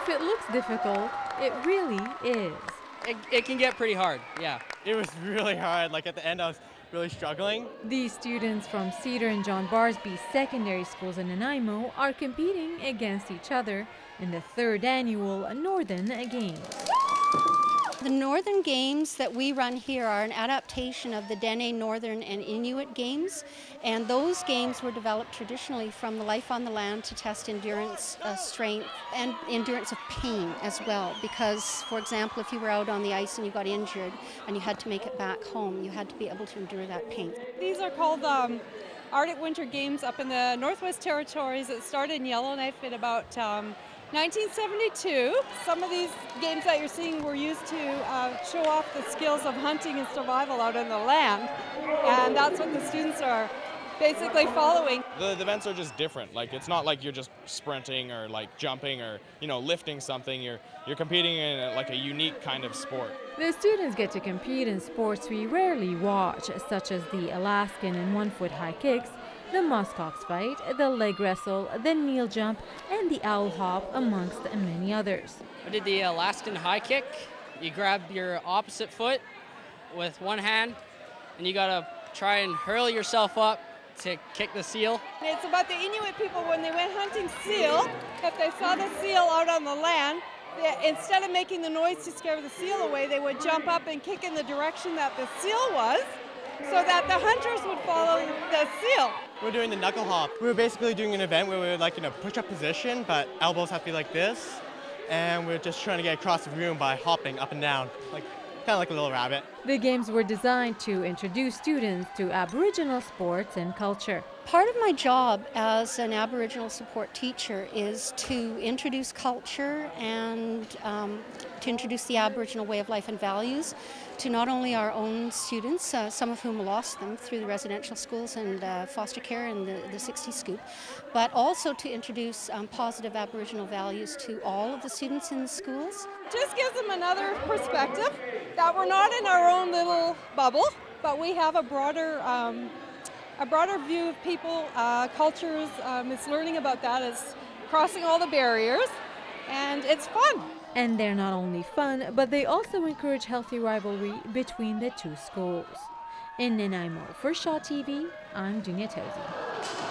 If it looks difficult, it really is. It can get pretty hard, yeah. It was really hard. Like at the end, I was really struggling. These students from Cedar and John Barsby secondary schools in Nanaimo are competing against each other in the 3rd annual Northern Games. The Northern Games that we run here are an adaptation of the Dene Northern and Inuit Games, and those games were developed traditionally from the life on the land to test endurance, strength, and endurance of pain as well. Because, for example, if you were out on the ice and you got injured and you had to make it back home, you had to be able to endure that pain. These are called Arctic Winter Games up in the Northwest Territories. It started in Yellowknife in about 1972. Some of these games that you're seeing were used to show off the skills of hunting and survival out on the land, and that's what the students are basically following. The events are just different. Like, it's not like you're just sprinting or like jumping or, you know, lifting something. You're competing in like a unique kind of sport. The students get to compete in sports we rarely watch, such as the Alaskan and 1-foot high kicks, the muskox fight, the leg wrestle, the kneel jump, and the owl hop, amongst many others. I did the Alaskan high kick. You grab your opposite foot with one hand, and you gotta try and hurl yourself up to kick the seal. It's about the Inuit people when they went hunting seal. If they saw the seal out on the land, instead of making the noise to scare the seal away, they would jump up and kick in the direction that the seal was, so that the hunters would follow the seal. We're doing the knuckle hop. We were basically doing an event where we were like in a push-up position, but elbows have to be like this, and we're just trying to get across the room by hopping up and down, like kind of like a little rabbit. The games were designed to introduce students to Aboriginal sports and culture. Part of my job as an Aboriginal support teacher is to introduce culture and to introduce the Aboriginal way of life and values to not only our own students, some of whom lost them through the residential schools and foster care and the 60s scoop, but also to introduce positive Aboriginal values to all of the students in the schools. Just gives them another perspective that we're not in our own little bubble, but we have a broader view of people, cultures. It's learning about that. It's crossing all the barriers, and it's fun. And they're not only fun, but they also encourage healthy rivalry between the two schools. In Nanaimo, for Shaw TV, I'm Dunya Tozy.